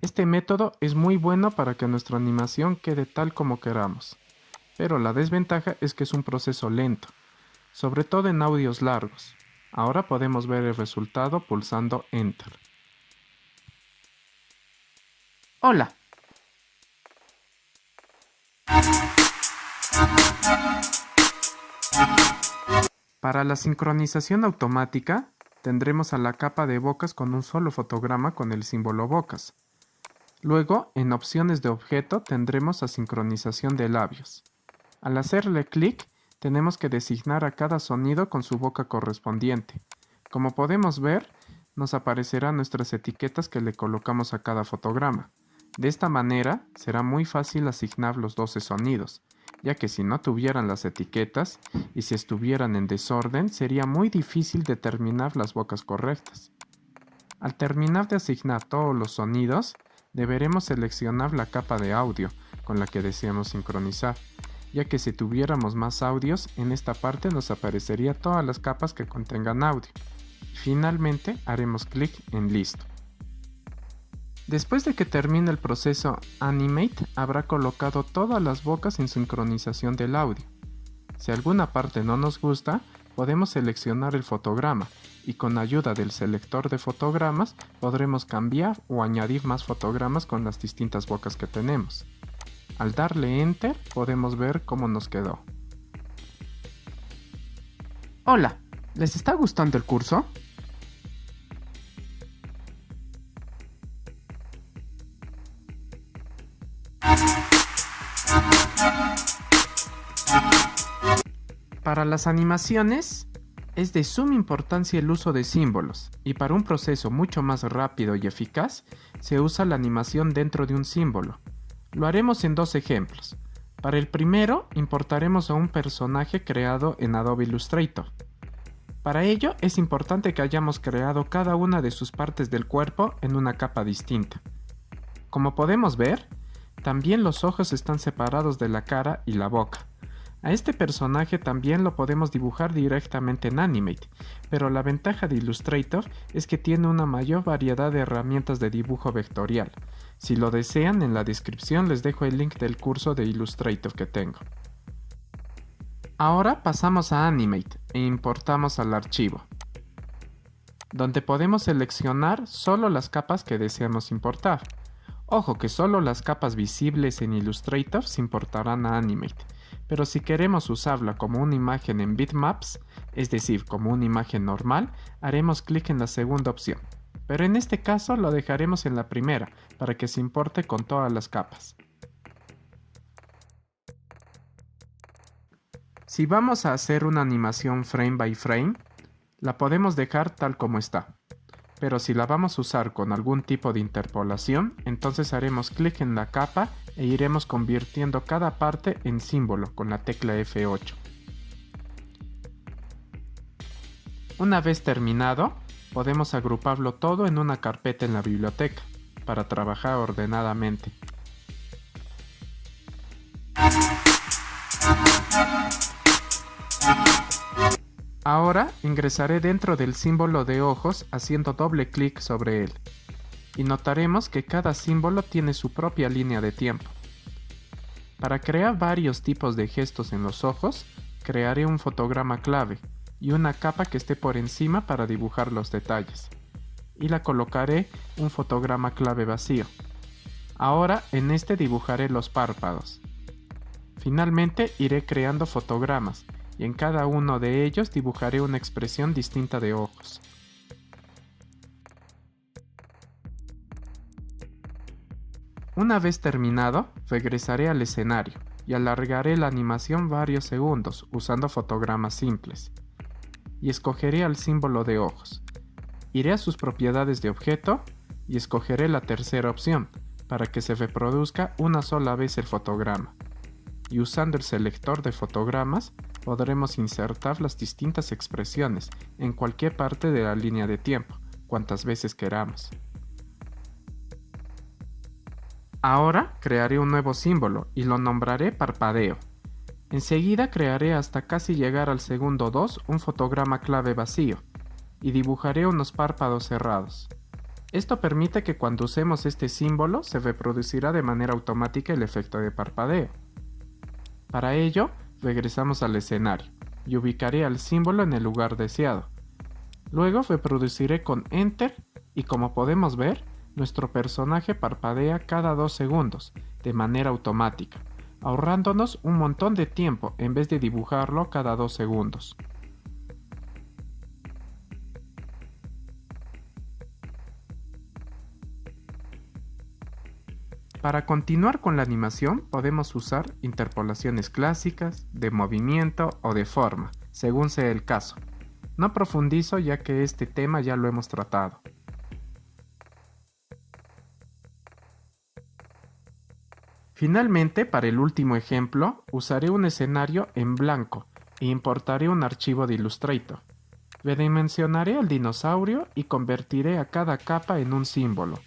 A: Este método es muy bueno para que nuestra animación quede tal como queramos, pero la desventaja es que es un proceso lento, sobre todo en audios largos. Ahora podemos ver el resultado pulsando Enter. Hola. Para la sincronización automática, tendremos a la capa de bocas con un solo fotograma con el símbolo bocas. Luego, en opciones de objeto, tendremos a sincronización de labios. Al hacerle clic, tenemos que designar a cada sonido con su boca correspondiente. Como podemos ver, nos aparecerán nuestras etiquetas que le colocamos a cada fotograma. De esta manera, será muy fácil asignar los 12 sonidos, ya que si no tuvieran las etiquetas y si estuvieran en desorden, sería muy difícil determinar las bocas correctas. Al terminar de asignar todos los sonidos, deberemos seleccionar la capa de audio con la que deseamos sincronizar, ya que si tuviéramos más audios, en esta parte nos aparecería todas las capas que contengan audio. Finalmente, haremos clic en Listo. Después de que termine el proceso Animate, habrá colocado todas las bocas en sincronización del audio. Si alguna parte no nos gusta, podemos seleccionar el fotograma y con ayuda del selector de fotogramas podremos cambiar o añadir más fotogramas con las distintas bocas que tenemos. Al darle Enter podemos ver cómo nos quedó. Hola, ¿les está gustando el curso? Para las animaciones, es de suma importancia el uso de símbolos, y para un proceso mucho más rápido y eficaz, se usa la animación dentro de un símbolo. Lo haremos en 2 ejemplos. Para el primero, importaremos a un personaje creado en Adobe Illustrator. Para ello, es importante que hayamos creado cada una de sus partes del cuerpo en una capa distinta. Como podemos ver, también los ojos están separados de la cara y la boca. A este personaje también lo podemos dibujar directamente en Animate, pero la ventaja de Illustrator es que tiene una mayor variedad de herramientas de dibujo vectorial. Si lo desean, en la descripción les dejo el link del curso de Illustrator que tengo. Ahora pasamos a Animate e importamos al archivo, donde podemos seleccionar solo las capas que deseamos importar. Ojo que solo las capas visibles en Illustrator se importarán a Animate, pero si queremos usarla como una imagen en bitmaps, es decir, como una imagen normal, haremos clic en la segunda opción. Pero en este caso lo dejaremos en la primera, para que se importe con todas las capas. Si vamos a hacer una animación frame by frame, la podemos dejar tal como está. Pero si la vamos a usar con algún tipo de interpolación, entonces haremos clic en la capa e iremos convirtiendo cada parte en símbolo con la tecla F8. Una vez terminado, podemos agruparlo todo en una carpeta en la biblioteca, para trabajar ordenadamente. Ahora ingresaré dentro del símbolo de ojos haciendo doble clic sobre él, y notaremos que cada símbolo tiene su propia línea de tiempo. Para crear varios tipos de gestos en los ojos, crearé un fotograma clave y una capa que esté por encima para dibujar los detalles. Y la colocaré un fotograma clave vacío. Ahora en este dibujaré los párpados. Finalmente iré creando fotogramas y en cada uno de ellos dibujaré una expresión distinta de ojos. Una vez terminado, regresaré al escenario y alargaré la animación varios segundos usando fotogramas simples. Y escogeré al símbolo de ojos. Iré a sus propiedades de objeto y escogeré la tercera opción para que se reproduzca una sola vez el fotograma. Y usando el selector de fotogramas podremos insertar las distintas expresiones en cualquier parte de la línea de tiempo, cuantas veces queramos. Ahora crearé un nuevo símbolo y lo nombraré parpadeo. Enseguida crearé hasta casi llegar al segundo 2 un fotograma clave vacío y dibujaré unos párpados cerrados. Esto permite que cuando usemos este símbolo se reproducirá de manera automática el efecto de parpadeo. Para ello, regresamos al escenario y ubicaré al símbolo en el lugar deseado. Luego reproduciré con Enter y como podemos ver, nuestro personaje parpadea cada 2 segundos, de manera automática, ahorrándonos un montón de tiempo en vez de dibujarlo cada 2 segundos. Para continuar con la animación podemos usar interpolaciones clásicas, de movimiento o de forma, según sea el caso. No profundizo ya que este tema ya lo hemos tratado. Finalmente, para el último ejemplo, usaré un escenario en blanco e importaré un archivo de Illustrator. Redimensionaré al dinosaurio y convertiré a cada capa en un símbolo.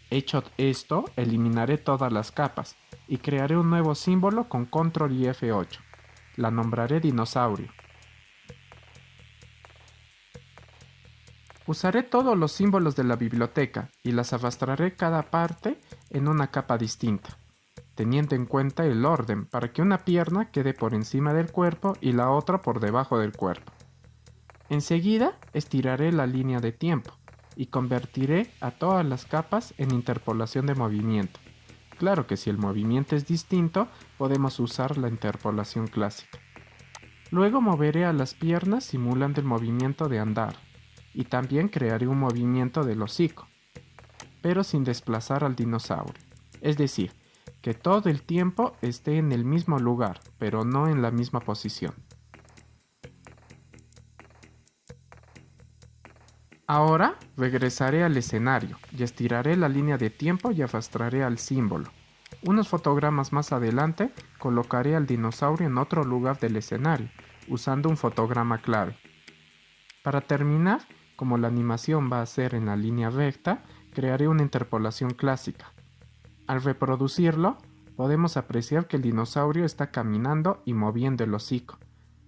A: Hecho esto, eliminaré todas las capas y crearé un nuevo símbolo con Control y F8. La nombraré dinosaurio. Usaré todos los símbolos de la biblioteca y las arrastraré cada parte en una capa distinta, teniendo en cuenta el orden para que una pierna quede por encima del cuerpo y la otra por debajo del cuerpo. Enseguida estiraré la línea de tiempo y convertiré a todas las capas en interpolación de movimiento. Claro que si el movimiento es distinto, podemos usar la interpolación clásica. Luego moveré a las piernas simulando el movimiento de andar y también crearé un movimiento del hocico, pero sin desplazar al dinosaurio. Es decir, que todo el tiempo esté en el mismo lugar, pero no en la misma posición. Ahora regresaré al escenario y estiraré la línea de tiempo y arrastraré al símbolo. Unos fotogramas más adelante colocaré al dinosaurio en otro lugar del escenario, usando un fotograma clave. Para terminar, como la animación va a ser en la línea recta, crearé una interpolación clásica. Al reproducirlo, podemos apreciar que el dinosaurio está caminando y moviendo el hocico.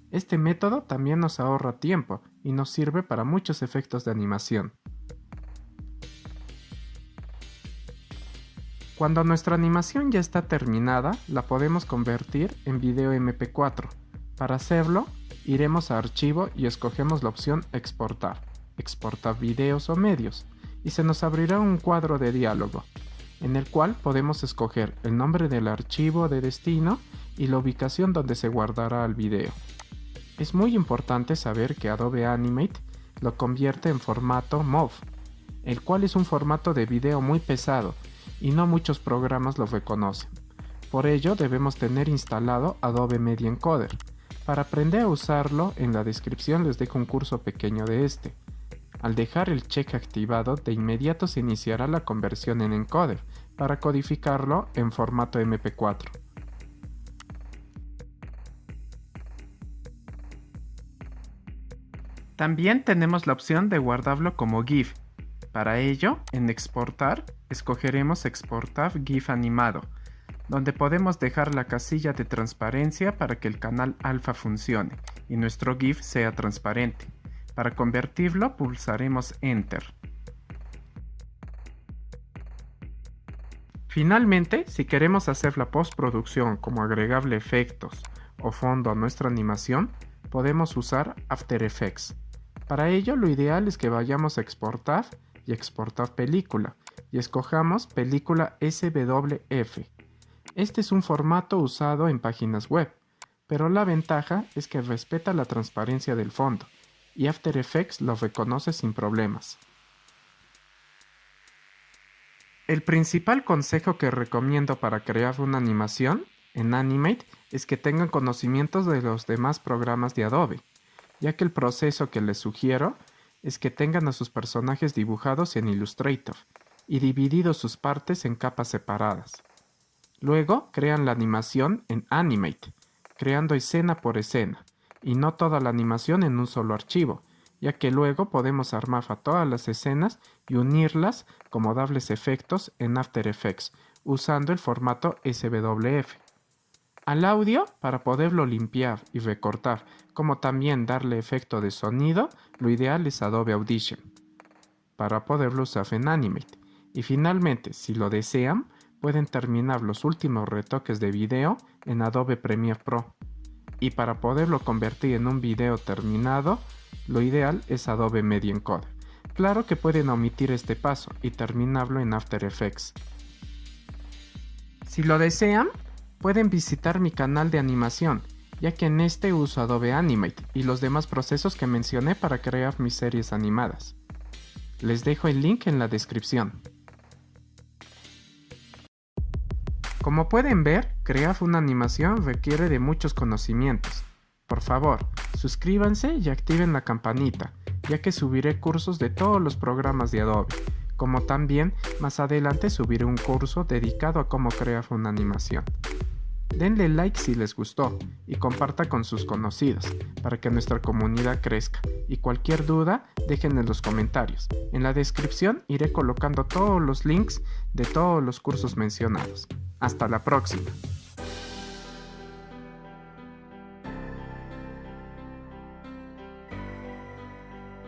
A: Este método también nos ahorra tiempo y nos sirve para muchos efectos de animación. Cuando nuestra animación ya está terminada, la podemos convertir en video MP4. Para hacerlo, iremos a Archivo y escogemos la opción Exportar, exportar videos o medios, y se nos abrirá un cuadro de diálogo, en el cual podemos escoger el nombre del archivo de destino y la ubicación donde se guardará el video. Es muy importante saber que Adobe Animate lo convierte en formato MOV, el cual es un formato de video muy pesado y no muchos programas lo reconocen. Por ello debemos tener instalado Adobe Media Encoder. Para aprender a usarlo, en la descripción les dejo un curso pequeño de este. Al dejar el check activado, de inmediato se iniciará la conversión en encoder para codificarlo en formato MP4. También tenemos la opción de guardarlo como GIF. Para ello, en Exportar, escogeremos Exportar GIF animado, donde podemos dejar la casilla de transparencia para que el canal alfa funcione y nuestro GIF sea transparente. Para convertirlo, pulsaremos Enter. Finalmente, si queremos hacer la postproducción como agregarle efectos o fondo a nuestra animación, podemos usar After Effects. Para ello, lo ideal es que vayamos a exportar y exportar película y escojamos película SWF. Este es un formato usado en páginas web, pero la ventaja es que respeta la transparencia del fondo y After Effects lo reconoce sin problemas. El principal consejo que recomiendo para crear una animación en Animate es que tengan conocimientos de los demás programas de Adobe, ya que el proceso que les sugiero es que tengan a sus personajes dibujados en Illustrator y divididos sus partes en capas separadas. Luego crean la animación en Animate, creando escena por escena, y no toda la animación en un solo archivo, ya que luego podemos armar a todas las escenas y unirlas como darles efectos en After Effects, usando el formato SWF. Al audio, para poderlo limpiar y recortar, como también darle efecto de sonido, lo ideal es Adobe Audition, para poderlo usar en Animate. Y finalmente, si lo desean, pueden terminar los últimos retoques de video en Adobe Premiere Pro. Y para poderlo convertir en un video terminado, lo ideal es Adobe Media Encoder. Claro que pueden omitir este paso y terminarlo en After Effects. Si lo desean, pueden visitar mi canal de animación, ya que en este uso Adobe Animate y los demás procesos que mencioné para crear mis series animadas. Les dejo el link en la descripción. Como pueden ver, crear una animación requiere de muchos conocimientos. Por favor, suscríbanse y activen la campanita, ya que subiré cursos de todos los programas de Adobe, como también más adelante subiré un curso dedicado a cómo crear una animación. Denle like si les gustó y comparta con sus conocidos para que nuestra comunidad crezca, y cualquier duda dejen en los comentarios. En la descripción iré colocando todos los links de todos los cursos mencionados. Hasta la próxima.